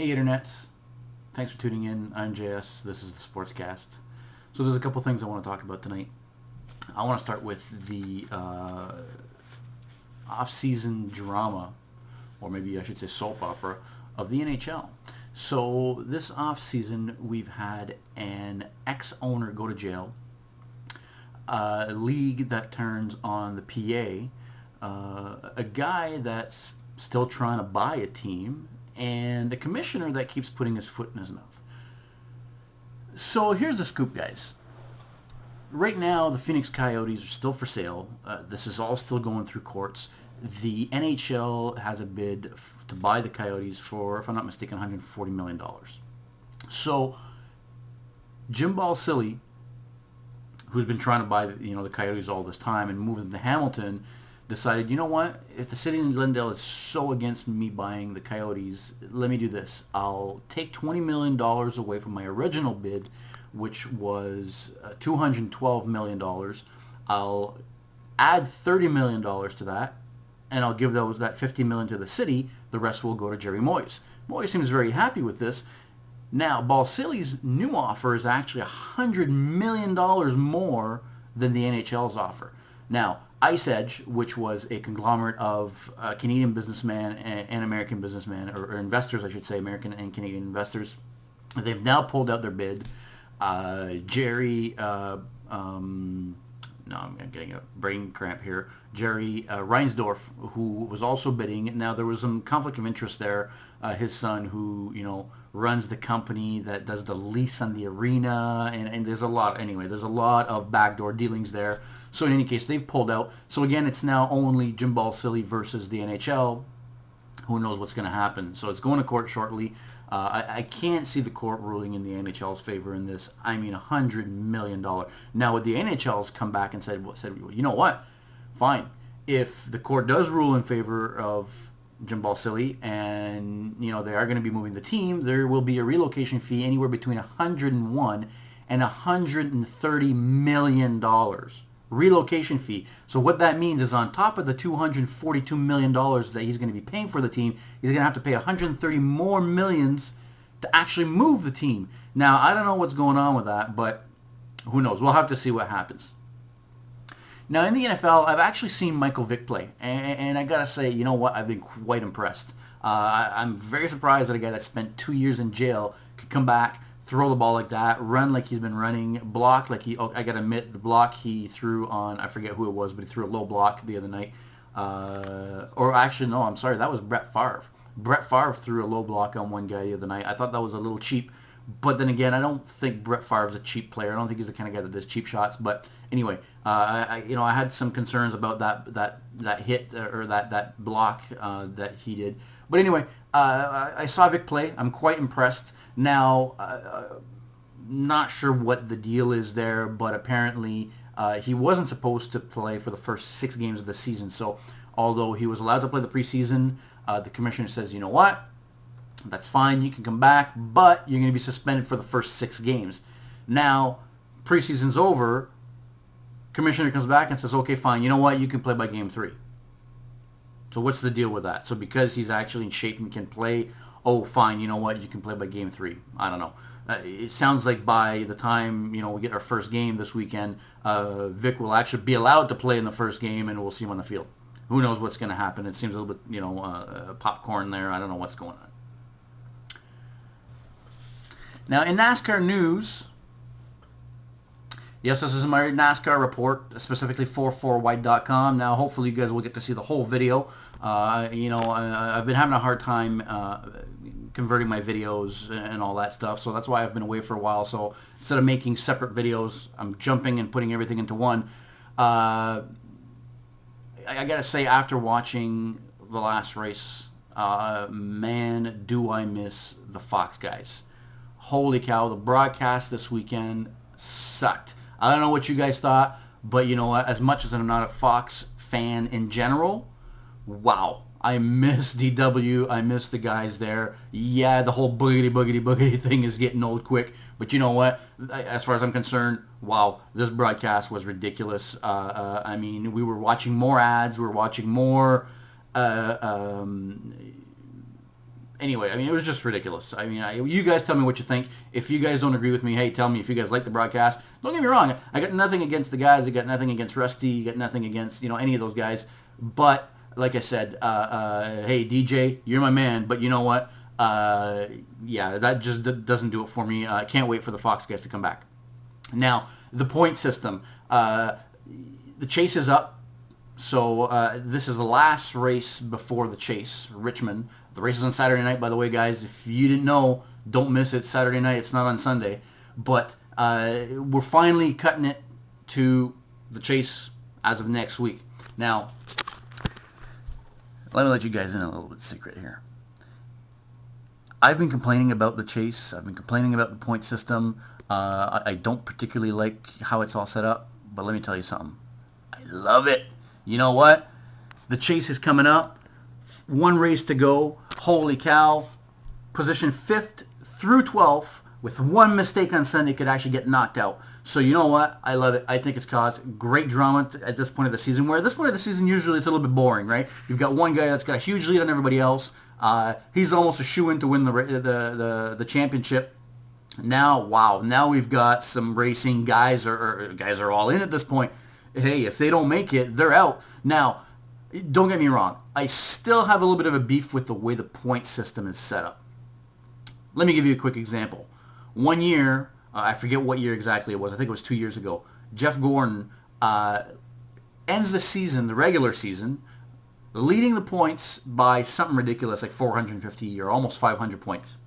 Hey internets, thanks for tuning in. I'm JS, this is the SportsCast. So there's a couple things I want to talk about tonight. I want to start with the off-season drama, or maybe I should say soap opera, of the NHL. So this off-season we've had an ex-owner go to jail, a league that turns on the PA, a guy that's still trying to buy a team, and a commissioner that keeps putting his foot in his mouth. So here's the scoop, guys. Right now, the Phoenix Coyotes are still for sale. This is all still going through courts. The NHL has a bid to buy the Coyotes for, if I'm not mistaken, $140 million. So Jim Balsillie, who's been trying to buy the Coyotes all this time and move them to Hamilton, decided, you know what, if the city of Glendale is so against me buying the Coyotes, let me do this. I'll take $20 million away from my original bid, which was $212 million. I'll add $30 million to that, and I'll give that $50 million to the city. The rest will go to Jerry Moyes. Moyes seems very happy with this. Now, Balsillie's new offer is actually $100 million more than the NHL's offer. Now, Ice Edge, which was a conglomerate of Canadian businessmen and American businessmen, or investors, I should say, American and Canadian investors, they've now pulled out their bid. Jerry, no, I'm getting a brain cramp here. Jerry Reinsdorf, who was also bidding. Now, there was some conflict of interest there. His son, who, runs the company that does the lease on the arena, and there's a lot, there's a lot of backdoor dealings there. So in any case, they've pulled out. So again, it's now only Jim Balsillie versus the NHL. Who knows what's going to happen? So it's going to court shortly. I can't see the court ruling in the NHL's favor in this. I mean, $100 million. Now, would the NHL's come back and said, you know what? Fine. If the court does rule in favor of Jim Balsillie and, they are going to be moving the team, there will be a relocation fee anywhere between $101 and $130 million. Relocation fee. So what that means is on top of the $242 million that he's going to be paying for the team, he's going to have to pay 130 more millions to actually move the team. Now, I don't know what's going on with that, but who knows? We'll have to see what happens. Now, in the NFL, I've actually seen Michael Vick play, and I got to say, you know what? I've been quite impressed. I'm very surprised that a guy that spent 2 years in jail could come back, throw the ball like that, run like he's been running, block like I got to admit, the block he threw on, I forget who it was, but he threw a low block the other night. Or actually, no, I'm sorry, that was Brett Favre. Brett Favre threw a low block on one guy the other night. I thought that was a little cheap. But then again, I don't think Brett Favre's a cheap player. I don't think he's the kind of guy that does cheap shots. But anyway, I had some concerns about that hit or that block that he did. But anyway, I saw Vic play. I'm quite impressed. Now, not sure what the deal is there, but apparently he wasn't supposed to play for the first 6 games of the season. So although he was allowed to play the preseason, the commissioner says, you know what? That's fine. You can come back, but you're going to be suspended for the first 6 games. Now, preseason's over. Commissioner comes back and says, okay, fine. You know what? You can play by game 3. So what's the deal with that? So because he's actually in shape and can play, oh, fine, you know what? You can play by game 3. I don't know. It sounds like by the time, we get our first game this weekend, Vic will actually be allowed to play in the first game, and we'll see him on the field. Who knows what's going to happen? It seems a little bit, popcorn there. I don't know what's going on. Now, in NASCAR news, yes, this is my NASCAR report, specifically 44white.com. Now, hopefully you guys will get to see the whole video. I've been having a hard time converting my videos and all that stuff, so that's why I've been away for a while. So instead of making separate videos, I'm jumping and putting everything into one. I gotta say, after watching the last race, man, do I miss the Fox guys. Holy cow, the broadcast this weekend sucked. I don't know what you guys thought, but you know what? As much as I'm not a Fox fan in general, wow. I miss DW. I miss the guys there. Yeah, the whole boogity thing is getting old quick. But you know what? As far as I'm concerned, wow, this broadcast was ridiculous. I mean, we were watching more ads. We were watching more anyway, I mean, it was just ridiculous. I mean, you guys tell me what you think. If you guys don't agree with me, hey, tell me if you guys like the broadcast. Don't get me wrong. I got nothing against the guys. I got nothing against Rusty. I got nothing against, any of those guys. But, like I said, hey, DJ, you're my man. But you know what? Yeah, that just doesn't do it for me. I can't wait for the Fox guys to come back. Now, the point system. The chase is up. So this is the last race before the chase, Richmond. The race is on Saturday night, by the way, guys. If you didn't know, don't miss it. Saturday night, it's not on Sunday. But we're finally cutting it to the chase as of next week. Now, let me let you guys in a little bit secret here. I've been complaining about the chase. I've been complaining about the point system. I don't particularly like how it's all set up. But let me tell you something. I love it. You know what? The chase is coming up. One race to go. Holy cow. Position 5th through 12th with one mistake on Sunday could actually get knocked out. So you know what? I love it. I think it's caused great drama at this point of the season, where at this point of the season usually it's a little bit boring, right? You've got one guy that's got a huge lead on everybody else. He's almost a shoo-in to win the championship. Now, wow. Now we've got some racing guys guys are all in at this point. Hey, if they don't make it, they're out. Now, don't get me wrong. I still have a little bit of a beef with the way the point system is set up. Let me give you a quick example. One year, I forget what year exactly it was. I think it was 2 years ago. Jeff Gordon ends the season, the regular season, leading the points by something ridiculous, like 450 or almost 500 points.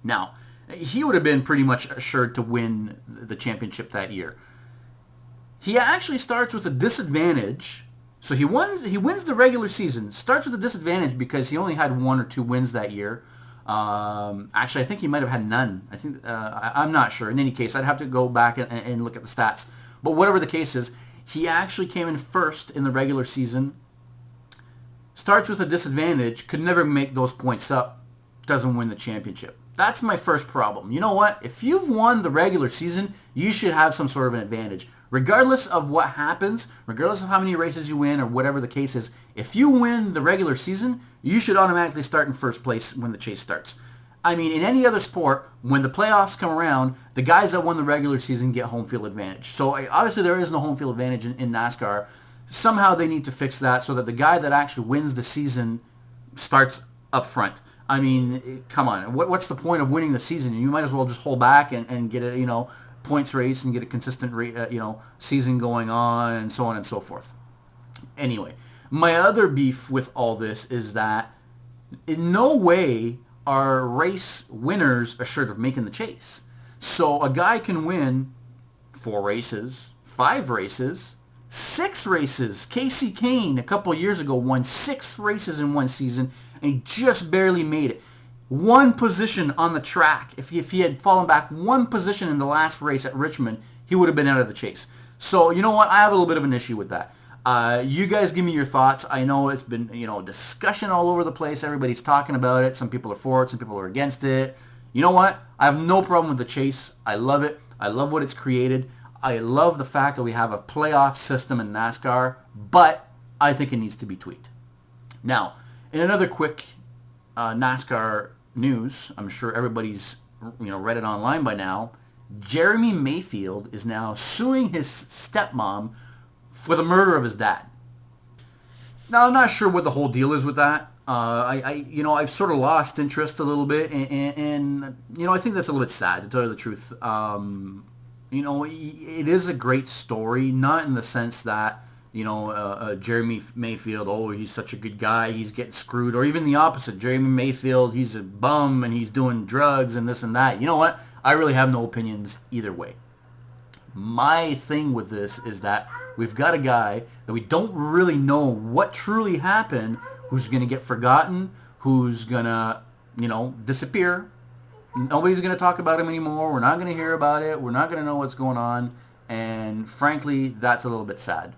Now, he would have been pretty much assured to win the championship that year. He actually starts with a disadvantage. So he wins the regular season, starts with a disadvantage because he only had 1 or 2 wins that year. Actually, I think he might have had none. I'm not sure. In any case, I'd have to go back and look at the stats. But whatever the case is, he actually came in first in the regular season, starts with a disadvantage, could never make those points up, doesn't win the championship. That's my first problem. You know what? If you've won the regular season, you should have some sort of an advantage. Regardless of what happens, regardless of how many races you win or whatever the case is, if you win the regular season, you should automatically start in first place when the chase starts. I mean, in any other sport, when the playoffs come around, the guys that won the regular season get home field advantage. So obviously there is no home field advantage in NASCAR. Somehow they need to fix that so that the guy that actually wins the season starts up front. I mean, come on. What's the point of winning the season? You might as well just hold back and get a, points race and get a consistent, season going on and so on and so forth. Anyway, my other beef with all this is that in no way are race winners assured of making the chase. So a guy can win 4 races, 5 races, 6 races. Casey Kane a couple of years ago won 6 races in one season, and he just barely made it. 1 position on the track. If he had fallen back 1 position in the last race at Richmond, he would have been out of the chase. So, you know what? I have a little bit of an issue with that. You guys give me your thoughts. I know it's been, discussion all over the place. Everybody's talking about it. Some people are for it. Some people are against it. You know what? I have no problem with the chase. I love it. I love what it's created. I love the fact that we have a playoff system in NASCAR, but I think it needs to be tweaked. Now, in another quick NASCAR news, I'm sure everybody's read it online by now. Jeremy Mayfield is now suing his stepmom for the murder of his dad. Now, I'm not sure what the whole deal is with that. I've sort of lost interest a little bit, and I think that's a little bit sad, to tell you the truth. It is a great story, not in the sense that Jeremy Mayfield, he's such a good guy, he's getting screwed, or even the opposite. Jeremy Mayfield, he's a bum and he's doing drugs and this and that. You know what? I really have no opinions either way. My thing with this is that we've got a guy that we don't really know what truly happened, who's going to get forgotten, who's going to, disappear. Nobody's going to talk about him anymore. We're not going to hear about it. We're not going to know what's going on. And frankly, that's a little bit sad.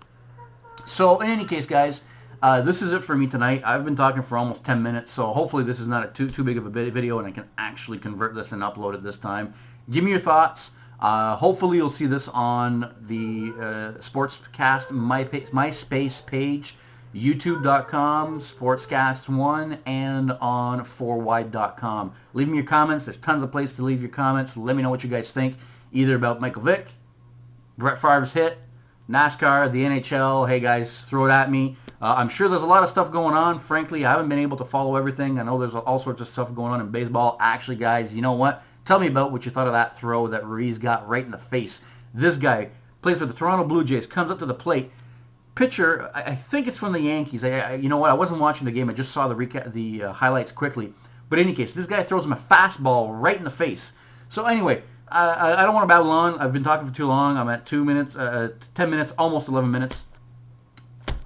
So in any case, guys, this is it for me tonight. I've been talking for almost 10 minutes, so hopefully this is not too big of a video and I can actually convert this and upload it this time. Give me your thoughts. Hopefully you'll see this on the SportsCast MySpace page. youtube.com, SportsCast1, and on 4wide.com. Leave me your comments. There's tons of places to leave your comments. Let me know what you guys think, either about Michael Vick, Brett Favre's hit, NASCAR, the NHL. Hey, guys, throw it at me. I'm sure there's a lot of stuff going on. Frankly, I haven't been able to follow everything. I know there's all sorts of stuff going on in baseball. Actually, guys, you know what? Tell me about what you thought of that throw that Ruiz got right in the face. This guy plays for the Toronto Blue Jays, comes up to the plate. Pitcher, I think it's from the Yankees. You know what? I wasn't watching the game. I just saw the highlights quickly. But in any case, this guy throws him a fastball right in the face. So anyway, I don't want to babble on. I've been talking for too long. I'm at 2 minutes, 10 minutes, almost 11 minutes.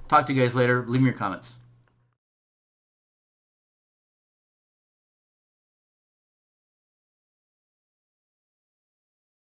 Talk to you guys later. Leave me your comments.